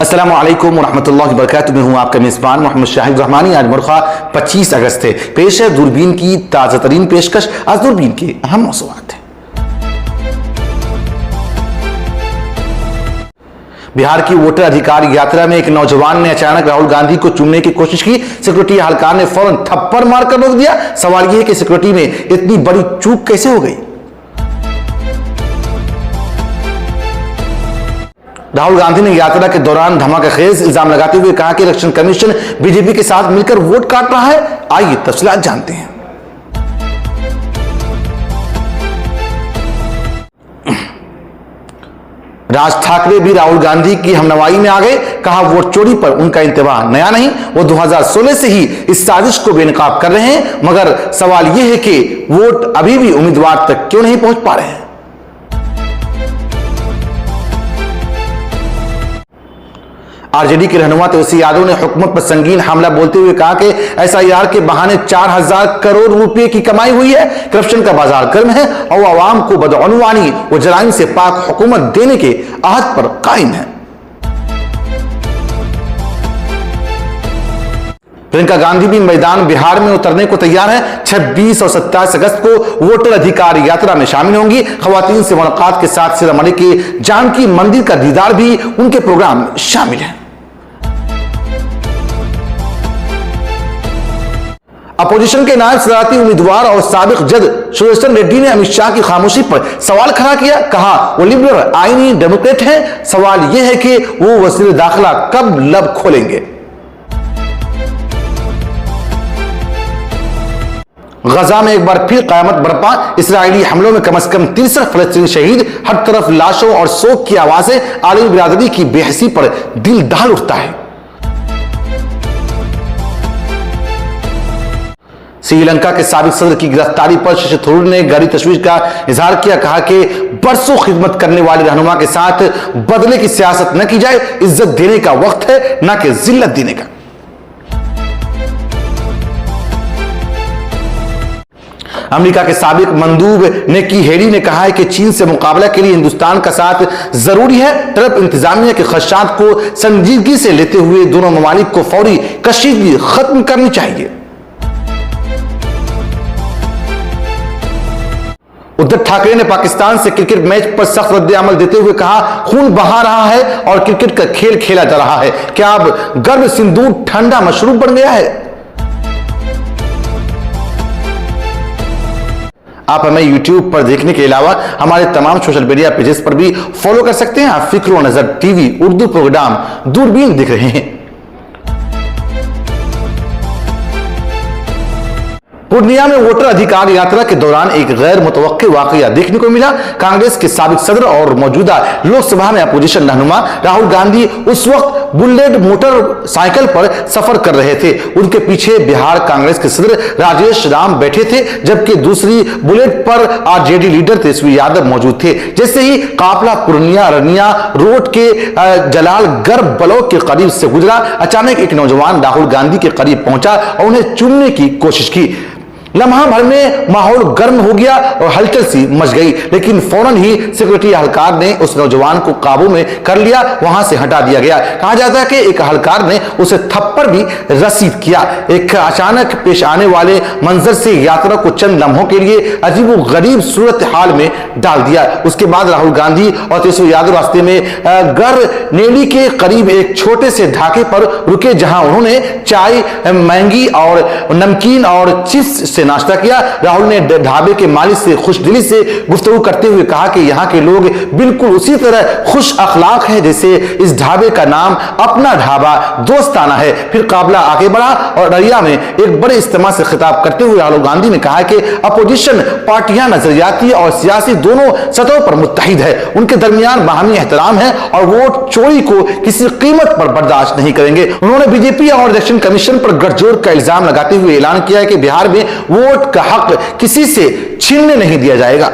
अस्सलामु अलैकुम रहमतुल्लाहि व बरकातुहू। मैं हूं आपका मेजबान मोहम्मद शाहिद रहमानी। आज मुर्खा 25 अगस्त है। पेश है दूरबीन की ताज़ा तरीन पेशकश। आज दूरबीन के अहम मौज़ूआत हैं। बिहार की वोटर अधिकार यात्रा में एक नौजवान ने अचानक राहुल गांधी को चूमने की कोशिश की। सिक्योरिटी एहलकार ने फौरन थप्पड़ मारकर रोक दिया। सवाल यह है कि सिक्योरिटी में इतनी बड़ी चूक कैसे हो गई। राहुल गांधी ने यात्रा के दौरान धमाकेखेज इल्जाम लगाते हुए कहा कि इलेक्शन कमीशन बीजेपी के साथ मिलकर वोट काट रहा है। आइए तफसीलात जानते हैं। राज ठाकरे भी राहुल गांधी की हमनवाई में आ गए। कहा वोट चोरी पर उनका इंतबाह नया नहीं, वो 2016 से ही इस साजिश को बेनकाब कर रहे हैं। मगर सवाल यह है कि वोट अभी भी उम्मीदवार तक क्यों नहीं पहुंच पा रहे हैं। आरजेडी के रहनुमा तेजस्वी यादव ने हुकूमत पर संगीन हमला बोलते हुए कहा कि एसआईआर के बहाने 4000 करोड़ रुपए की कमाई हुई है। करप्शन का बाजार गर्म है और आवाम को बदअनवानी व जराइम से पाक हुकूमत देने के अहद पर कायम है। प्रियंका गांधी भी मैदान बिहार में उतरने को तैयार है। 26 और 27 अगस्त को वोटर अधिकार यात्रा में शामिल होंगी। खवातीन से मुलाकात के साथ सीतामढ़ी के जानकी मंदिर का दीदार भी उनके प्रोग्राम में शामिल है। अपोजिशन के नायब सदारती उम्मीदवार और साबिक जज सुदर्शन रेड्डी ने अमित शाह की खामोशी पर सवाल खड़ा किया। कहा वो लिबरल आईनी डेमोक्रेट हैं। सवाल यह है कि वो वज़ीर दाखिला कब लब खोलेंगे। गजा में एक बार फिर कयामत बरपा। इस्राएली हमलों में कम से कम 63 फलस्तीनी शहीद। हर तरफ लाशों और शोक की आवाजें। आलमी बिरादरी की बेहसी पर दिल दहल उठता है। श्रीलंका के साबिक सदर की गिरफ्तारी पर शशि थरूर ने गहरी तशवीश का इजहार किया। कहा कि बरसों खिदमत करने वाले रहनुमा के साथ बदले की सियासत न की जाए। इज्जत देने का वक्त है, न कि जिल्लत देने का। अमेरिका के साबिक मंदूब निकी हेली ने कहा है कि चीन से मुकाबला के लिए हिंदुस्तान का साथ जरूरी है। ट्रंप इंतजामिया के खदशात को संजीदगी से लेते हुए दोनों ममालिक को फौरी कशीदगी खत्म करनी चाहिए। उद्धव ठाकरे ने पाकिस्तान से क्रिकेट मैच पर सख्त रद्द-ए-अमल देते हुए कहा खून बहा रहा है और क्रिकेट का खेल खेला जा रहा है। क्या अब गर्भ सिंदूर ठंडा मशरूब बन गया है। आप हमें YouTube पर देखने के अलावा हमारे तमाम सोशल मीडिया पेजेस पर भी फॉलो कर सकते हैं। आप फिक्र व नजर टीवी उर्दू प्रोग्राम दूरबीन दिख रहे हैं। पूर्णिया में वोटर अधिकार यात्रा के दौरान एक गैर मुतवक्किल वाकया देखने को मिला। कांग्रेस के साबिक सदर और मौजूदा लोकसभा में अपोजिशन रहनुमा राहुल गांधी उस वक्त बुलेट मोटरसाइकिल पर सफर कर रहे थे। उनके पीछे बिहार कांग्रेस के सदर राजेश राम बैठे थे, जबकि दूसरी बुलेट पर आरजेडी लीडर तेजस्वी यादव मौजूद थे। जैसे ही काफिला पूर्णिया अरनिया रोड के जलालगढ़ ब्लॉक के करीब से गुजरा, अचानक एक नौजवान राहुल गांधी के करीब पहुंचा और उन्हें चूमने की कोशिश की। लम्हा भर में माहौल गर्म हो गया और हलचल सी मच गई, लेकिन फौरन ही सिक्योरिटी एहलकार ने उस नौजवान को काबू में कर लिया, वहां से हटा दिया गया। कहा जाता है कि एक एहलकार ने उसे थप्पड़ भी रसीद किया। एक अचानक पेश आने वाले मंजर से यात्रा को चंद लम्हों के लिए अजीब गरीब सूरत हाल में डाल दिया। उसके बाद राहुल गांधी और तेजस्वी यादव रास्ते में गढ़नेली के करीब एक छोटे से ढाके पर रुके, जहां उन्होंने चाय, मैगी और नमकीन और चिप्स नाश्ता किया। राहुल ने ढाबे के मालिक से खुशदिली से गुफ्तगू करते हुए कहा कि यहाँ के लोग बिल्कुल उसी तरह खुश अखलाक हैं जैसे इस ढाबे का नाम अपना ढाबा दोस्ताना है। फिर काफिला आगे बढ़ा और अररिया में एक बड़े इज्तिमा से खिताब करते हुए राहुल गांधी ने कहा कि अपोजिशन पार्टियां नजरियाती और सियासी दोनों सतहों पर मुत्तहिद है। उनके दरमियान बाहमी एहतराम है और वोट चोरी को किसी कीमत पर बर्दाश्त नहीं करेंगे। उन्होंने बीजेपी और इलेक्शन कमीशन पर गठजोड़ का इल्जाम लगाते हुए ऐलान किया है कि बिहार में वोट का हक किसी से छीनने नहीं दिया जाएगा।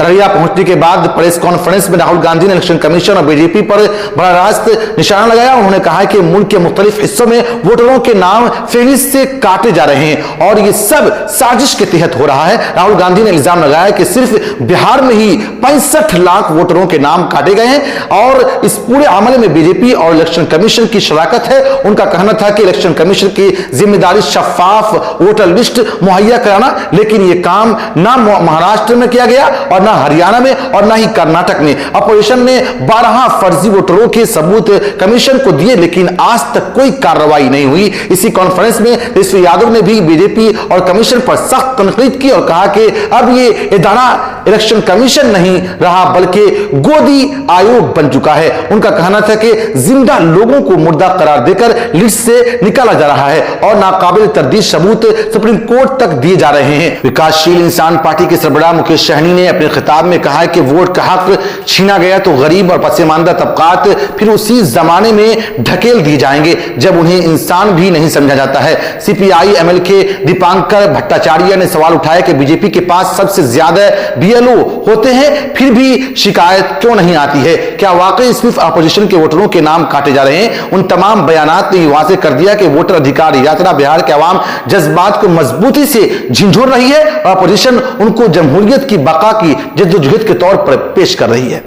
अररिया पहुंचने के बाद प्रेस कॉन्फ्रेंस में राहुल गांधी ने इलेक्शन कमीशन और बीजेपी पर बड़ा रास्त निशाना लगाया। उन्होंने कहा कि मुल्क के मुख्तलिफ हिस्सों में वोटरों के नाम फेहरिस्त से काटे जा रहे हैं और ये सब साजिश के तहत हो रहा है। राहुल गांधी ने इल्जाम लगाया कि सिर्फ बिहार में ही 65 लाख वोटरों के नाम काटे गए हैं और इस पूरे अमल में बीजेपी और इलेक्शन कमीशन की शराकत है। उनका कहना था कि इलेक्शन कमीशन की जिम्मेदारी शफाफ वोटर लिस्ट मुहैया कराना, लेकिन यह काम ना महाराष्ट्र में किया गया और ना हरियाणा में और ना ही कर्नाटक में। अपोजिशन ने 12 फर्जी वोटरों के सबूत कमीशन को दिए, लेकिन आज तक कोई कार्रवाई नहीं हुई। इसी कॉन्फ्रेंस में तेजस्वी यादव ने भी बीजेपी और कमीशन पर सख्त तनकीद की और कहा कि अब ये इदारा इलेक्शन कमीशन नहीं रहा बल्कि गोदी आयोग बन चुका है। उनका कहना था कि जिंदा लोगों को मुर्दा करार देकर लिस्ट से निकाला जा रहा है और नाकाबिल तरदीद सबूत सुप्रीम कोर्ट तक दिए जा रहे हैं। विकासशील इंसान पार्टी के सरबराह मुकेश सहनी ने अपने खिताब में कहा कि वोट का हक छीना गया तो गरीब और पसमानदा तबकात फिर उसी जमाने में ढकेल दिए जाएंगे जब उन्हें इंसान भी नहीं समझा जाता है। सीपीआई एमएल के दीपांकर भट्टाचार्य ने सवाल उठाया कि बीजेपी के पास सबसे ज्यादा बीएलओ होते हैं फिर भी शिकायत क्यों नहीं आती है? क्या वाकई सिर्फ अपोजिशन के वोटरों के नाम काटे जा रहे हैं? उन तमाम बयानात ने वाज़ेह कर दिया कि वोटर अधिकार यात्रा बिहार के अवाम जज्बात को मजबूती से झंझोर रही है और अपोजिशन उनको जमहूरियत की बका की जद्दोजहद के तौर पर पेश कर रही है।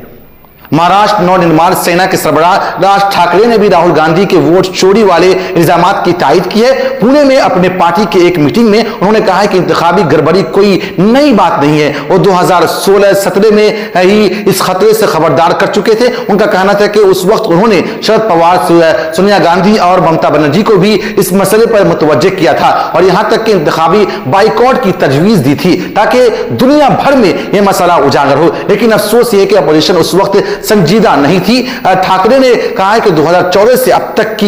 महाराष्ट्र नवनिर्माण सेना के सरबराह राज ठाकरे ने भी राहुल गांधी के वोट चोरी वाले इल्जामात की तायद की है। पुणे में अपने पार्टी के एक मीटिंग में उन्होंने कहा है कि इंतखाबी गड़बड़ी कोई नई बात नहीं है, वो 2016-17 में ही इस खतरे से खबरदार कर चुके थे। उनका कहना था कि उस वक्त उन्होंने शरद पवार, सोनिया गांधी और ममता बनर्जी को भी इस मसले पर मुतवज्जे किया था और यहां तक कि इंतखाबी बाइकआउट की तजवीज दी थी ताकि दुनिया भर में यह मसला उजागर हो। लेकिन अफसोस यह कि अपोजिशन उस वक्त संजीदा नहीं थी। ठाकरे ने कहा है कि 2014 से अब तक की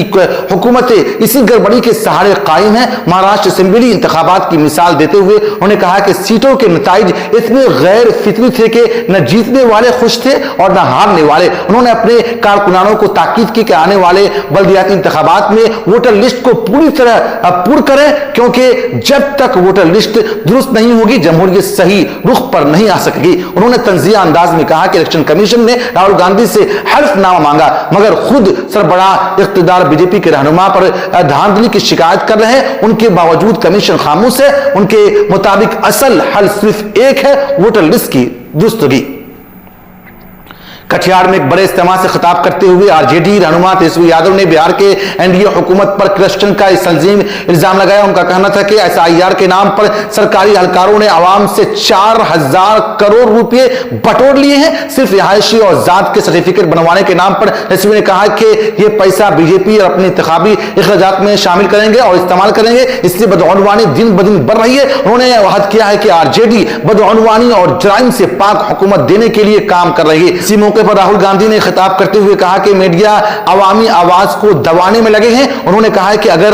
हुकूमतें इसी गड़बड़ी के सहारे कायम है। महाराष्ट्र असेंबली इंतखाबात की मिसाल देते हुए उन्होंने कहा कि सीटों के नताइज इतने गैर फितरी थे कि न जीतने वाले खुश थे और न हारने वाले। उन्होंने अपने कारकुनानों को ताकीद की कि आने वाले बल्दियाती इंतखाबात में वोटर लिस्ट को पूरी तरह पुर करें, क्योंकि जब तक वोटर लिस्ट दुरुस्त नहीं होगी जमहूरियत सही रुख पर नहीं आ सकेगी। उन्होंने तंजिया अंदाज में कहा कि इलेक्शन कमीशन ने राहुल गांधी से हल्फनामा मांगा मगर खुद सरबराह इख्तिदार बीजेपी के रहनुमा पर धांधली की शिकायत कर रहे हैं। उनके बावजूद कमीशन खामोश है। उनके मुताबिक असल हल सिर्फ एक है, वोटर लिस्ट की दुरुस्तगी। कटिहार में एक बड़े इज्तिमा से खिताब करते हुए आरजेडी रहनुमा तेजस्वी यादव ने बिहार के एनडीए हुकूमत पर करप्शन का संजीव इल्जाम लगाया। उनका कहना था कि एसआईआर के नाम पर सरकारी एहलकारों ने आवाम से 4000 करोड़ रुपए बटोर लिए हैं सिर्फ रिहायशी और जात के सर्टिफिकेट बनवाने के नाम पर। तेजस्वी ने कहा कि यह पैसा बीजेपी और अपने इंतखाबी अखराजात में शामिल करेंगे और इस्तेमाल करेंगे, इसलिए बदअनवानी दिन ब दिन बढ़ रही है। उन्होंने वाहद किया है कि आरजेडी बदअनवानी और जराइम से पाक हुकूमत देने के लिए काम कर रही है। इसी मौके पर राहुल गांधी ने खिताब करते हुए कहा कि मीडिया अवामी आवाज को दबाने में लगे हैं। उन्होंने कहा है कि अगर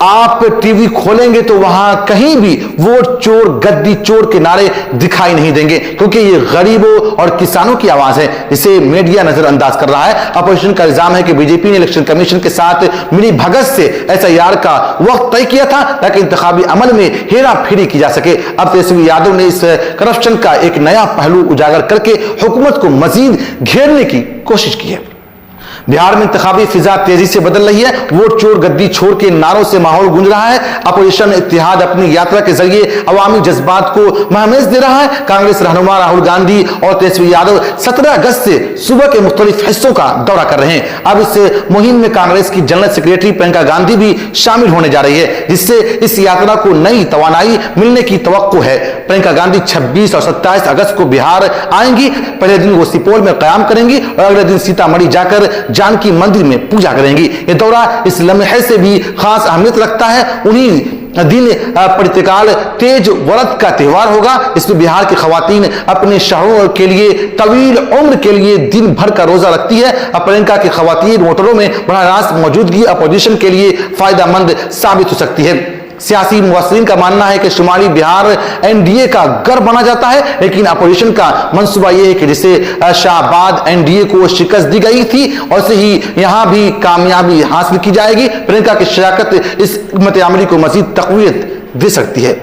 आप टीवी खोलेंगे तो वहां कहीं भी वोट चोर, गद्दी चोर के नारे दिखाई नहीं देंगे, क्योंकि ये गरीबों और किसानों की आवाज है, इसे मीडिया नजरअंदाज कर रहा है। अपोजिशन का इल्जाम है कि बीजेपी ने इलेक्शन कमीशन के साथ मिली भगत से एसआईआर का वक्त तय किया था ताकि इंतखाबी अमल में हेरा फेरी की जा सके। अब तेजस्वी यादव ने इस करप्शन का एक नया पहलू उजागर करके हुकूमत को मजीद घेरने की कोशिश की है। बिहार में इंतखाबी फिजा तेजी से बदल रही है। वोट चोर गद्दी छोड़ के नारों से माहौल गूंज रहा है। अपोजिशन इत्तेहाद अपनी यात्रा के जरिए अवामी जज्बात को महमेज दे रहा है। कांग्रेस रहनुमा राहुल गांधी और तेजस्वी यादव 17 अगस्त से सुबह के मुख्तलिफ हिस्सों का दौरा कर रहे हैं। अब इस मुहिम में कांग्रेस की जनरल सेक्रेटरी प्रियंका गांधी भी शामिल होने जा रही है, जिससे इस यात्रा को नई तवानाई मिलने की तवक्को है। प्रियंका गांधी 26 और 27 अगस्त को बिहार आएंगी। पहले दिन वो सुपौल में कयाम करेंगी और अगले दिन सीतामढ़ी जाकर जानकी मंदिर में पूजा करेंगी। यह दौरा इस लम्हे से भी खास अहमियत रखता है। उन्हीं दिन प्रतिकाल तेज व्रत का त्योहार होगा। इसमें बिहार की खवातीन अपने शहरों के लिए तवील उम्र के लिए दिन भर का रोजा रखती है। प्रियंका की खवातीन वोटरों में बड़ा रास्त मौजूदगी अपोजिशन के लिए फायदेमंद साबित हो सकती है। सियासी मुबस्सिरीन का मानना है कि शुमारी बिहार एनडीए का गर्व बना जाता है, लेकिन अपोजिशन का मंसूबा यह है कि जिसे शाहबाद एनडीए को शिकस्त दी गई थी और से ही यहां भी कामयाबी हासिल की जाएगी। प्रियंका की शराकत इस मत अमली को मजीद तक़वियत दे सकती है।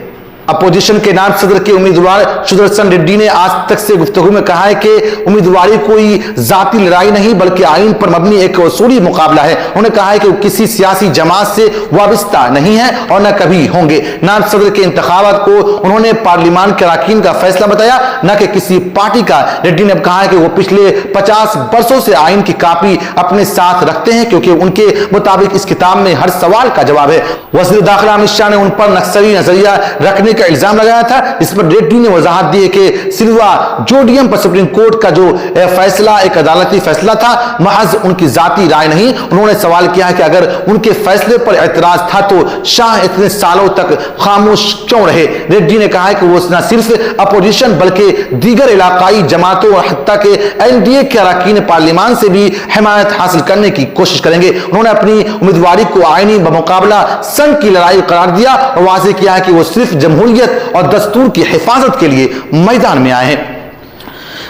अपोजिशन के नायब सदर के उम्मीदवार सुदर्शन रेड्डी ने आज तक से गुफ्तगू में कहा है कि उम्मीदवारी कोई जाती लड़ाई नहीं बल्कि आईन पर मबनी एक उसूली मुकाबला है। उन्होंने कहा है कि वो किसी सियासी जमात से वाबस्ता नहीं है और न कभी होंगे। नायब सदर के इंतखाबात को उन्होंने पार्लिमान के अरकान का फैसला बताया, न कि किसी पार्टी का। रेड्डी ने कहा है कि वो पिछले 50 वर्षों से आईन की कॉपी अपने साथ रखते हैं क्योंकि उनके मुताबिक इस किताब में हर सवाल का जवाब है। वज़ीर दाखिला अमित शाह ने उन पर नक्सली नजरिया रखने का इल्जाम लगाया था। इस पर रेड्डी ने वजाहत दी है कि सिल्वा जोडियम पर सुप्रीम कोर्ट का जो फैसला एक अदालती फैसला था, महज उनकी जाती राय नहीं। उन्होंने सवाल किया है कि अगर उनके फैसले पर एतराज था तो शाह इतने सालों तक खामोश क्यों रहे। रेड्डी ने कहा है कि वो न सिर्फ अपोजिशन बल्कि दीगर इलाकाई जमातों और हत्ता के एनडीए के अरकान पार्लियामान से भी हिमायत हासिल करने की कोशिश करेंगे। उन्होंने अपनी उम्मीदवारी को आईनी बमुकाबला संघ की लड़ाई करार दिया और वाज़ेह किया है कि वो सिर्फ जमहूरियत और दस्तूर की हिफाजत के लिए मैदान में आए हैं।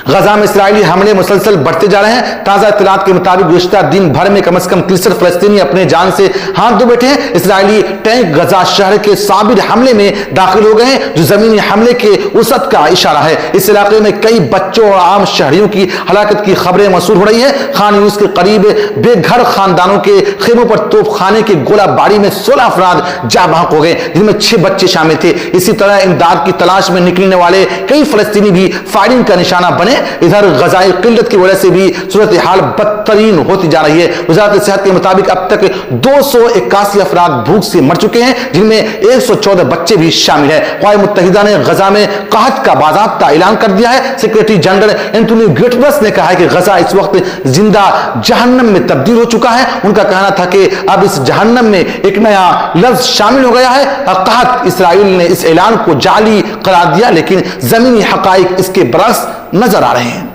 गजा में इस्राइली हमले मुसलसल बढ़ते जा रहे हैं। ताजा इत्तलात के मुताबिक गुज़िश्ता दिन भर में कम से कम 63 फलस्तीनी अपने जान से हाथ धो बैठे हैं। इस्राइली टैंक गजा शहर के साबिर हमले में दाखिल हो गए हैं, जो जमीनी हमले के वसअत का इशारा है। इस इलाके में कई बच्चों और आम शहरियों की हलाकत की खबरें मौसूल हो रही है। खान यूनिस के करीब बेघर खानदानों के खेमों पर तोपखाने की गोलाबारी में 16 अफराद जाँ बहक हो गए, जिनमें 6 बच्चे शामिल थे। इसी तरह इमदाद की तलाश में निकलने वाले कई फलस्तीनी भी फायरिंग का निशाना बने। इधर गजाई किल्लत की वजह से भी सूरत हाल बदतरीन होती जा रही है। वजारत सेहत के मुताबिक अब तक 281 अफराद भूख से मर चुके हैं, जिनमें 114 बच्चे भी शामिल हैं। क़वाम मुत्तहिदा ने गजा में कहत का बाज़ाब्ता ऐलान कर दिया है। सेक्रेटरी जनरल एंटोनियो गुटेरेस ने कहा है कि गजा इस वक्त जिंदा जहन्नम में तब्दील हो चुका है। उनका कहना था कि अब इस जहन्नम में एक नया लफ्ज शामिल हो गया है, कहत। इसराइल ने इस ऐलान को जाली करार दिया, लेकिन जमीनी हकाइक इसके बरक्स नजर आ रहे हैं।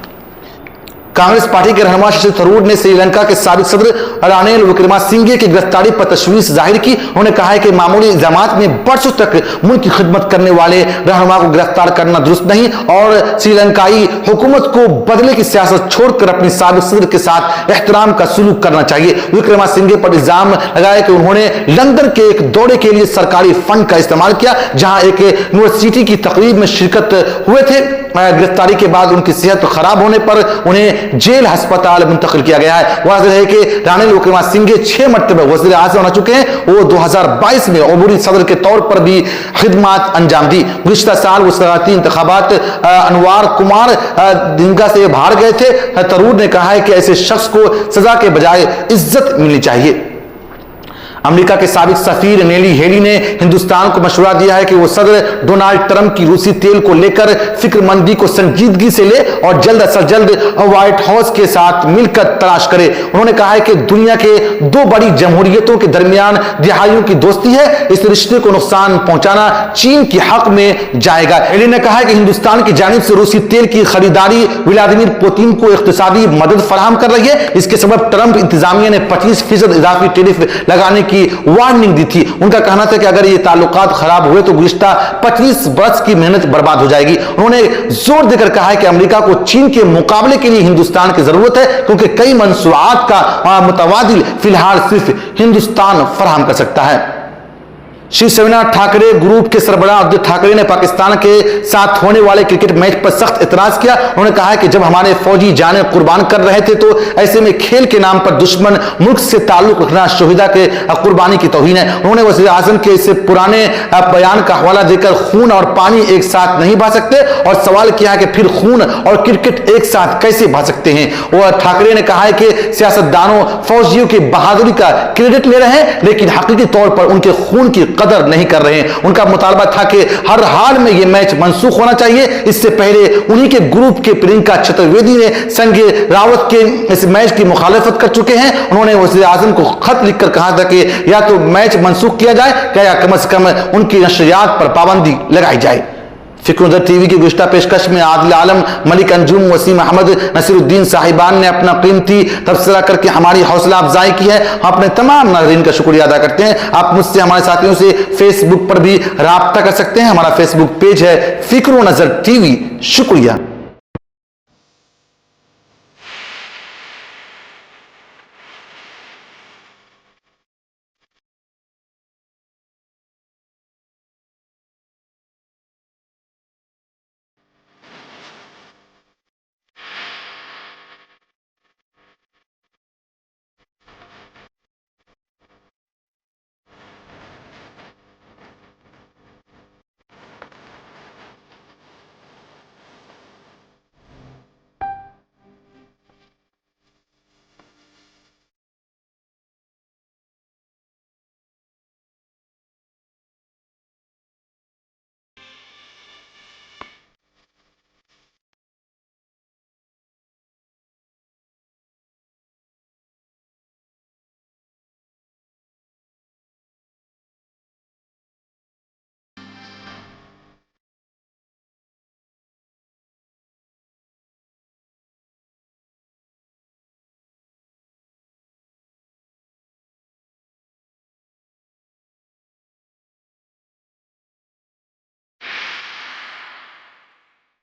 कांग्रेस पार्टी के रहनुमा शशि थरूर ने श्रीलंका के साबिक सदर रानिल विक्रमासिंघे की गिरफ्तारी पर तशवीश जाहिर की। उन्होंने कहा है कि मामूली इल्जामात में बरसों तक मुल्क की खिदमत करने वाले रहनुमा को गिरफ्तार करना दुरुस्त नहीं और श्रीलंकाई हुकूमत को बदले की सियासत छोड़कर अपनी साबिक सदर के साथ एहतराम का सलूक करना चाहिए। विक्रमासिंघे पर इल्जाम लगाया कि उन्होंने लंदन के एक दौरे के लिए सरकारी फंड का इस्तेमाल किया, जहां एक यूनिवर्सिटी की तकरीब में शिरकत हुए थे। गिरफ्तारी के बाद उनकी सेहत खराब होने पर उन्हें जेल अस्पताल मुंतकिल किया गया है। वाज़ेह है कि रानिल विक्रमासिंघे 6 मरतबा वज़ीर आज़म बन चुके हैं। वो 2022 में अबूरी सदर के तौर पर भी खिदमत अंजाम दी। गुज़िश्ता साल वो सदारती इंतखाबात अनवार कुमार दिंगा से बाहर गए थे। थरूर ने कहा है कि ऐसे शख्स को सजा के बजाय इज्जत मिलनी चाहिए। अमेरिका के साबिक सफीर नेली हेली ने हिंदुस्तान को मशवरा दिया है कि वो सदर डोनाल्ड ट्रंप की रूसी तेल को लेकर फिक्रमंदी को संजीदगी से ले और जल्द से जल्द व्हाइट हाउस के साथ मिलकर तलाश करे। उन्होंने कहा है कि दुनिया के 2 बड़ी जमहूरियतों के दरमियान दिहाइयों की दोस्ती है, इस रिश्ते को नुकसान पहुंचाना चीन के हक में जाएगा। हेली ने कहा है कि हिंदुस्तान की जानिब से रूसी तेल की खरीदारी व्लादिमीर पुतिन को इक्तिसादी मदद फराहम कर रही है। इसके सबब ट्रंप इंतजामिया ने 25% इजाफी टैरिफ लगाने की वार्निंग दी थी। उनका कहना था कि अगर ये ताल्लुकात खराब हुए तो गुज़िश्ता 25 वर्ष की मेहनत बर्बाद हो जाएगी। उन्होंने जोर देकर कहा है कि अमेरिका को चीन के मुकाबले के लिए हिंदुस्तान की जरूरत है, क्योंकि कई मंसूआत का मुतवादिल फिलहाल सिर्फ हिंदुस्तान फराहम कर सकता है। शिवसेना ठाकरे ग्रुप के सरबराह उद्धव ठाकरे ने पाकिस्तान के साथ होने वाले क्रिकेट मैच पर सख्त एतराज किया। उन्होंने कहा है कि जब हमारे फौजी जाने कुर्बान कर रहे थे तो ऐसे में खेल के नाम पर दुश्मन मुल्क से ताल्लुक रखना शहीदा के कुर्बानी की तौहीन है। उन्होंने वज़ीर आज़म के इस पुराने बयान का हवाला देकर खून और पानी एक साथ नहीं बहा सकते और सवाल किया है कि फिर खून और क्रिकेट एक साथ कैसे बहा सकते हैं। और ठाकरे ने कहा है कि सियासतदानों फौजियों की बहादुरी का क्रेडिट ले रहे हैं, लेकिन हकीकी तौर पर उनके खून की कदर नहीं कर रहे हैं। उनका मुतालबा था कि हर हाल में यह मैच मंसूख होना चाहिए। इससे पहले उन्हीं के ग्रुप के प्रियंका चतुर्वेदी ने संजय रावत के इस मैच की मुखालफत कर चुके हैं। उन्होंने वज़ीर आज़म को खत लिखकर कहा था कि या तो मैच मंसूख किया जाए या कम से कम उनकी नशरियात पर पाबंदी लगाई जाए। फिक्र टीवी की गुज़िश्ता पेशकश में आदिल आलम, मलिक अंजुम, वसीम अहमद, नसीरुद्दीन साहिबान ने अपना कीमती तबसरा करके हमारी हौसला अफजाई की है। हम अपने तमाम नाज़रीन का शुक्रिया अदा करते हैं। आप मुझसे हमारे साथियों से फेसबुक पर भी राब्ता कर सकते हैं। हमारा फेसबुक पेज है फिक्र नज़र टीवी। शुक्रिया।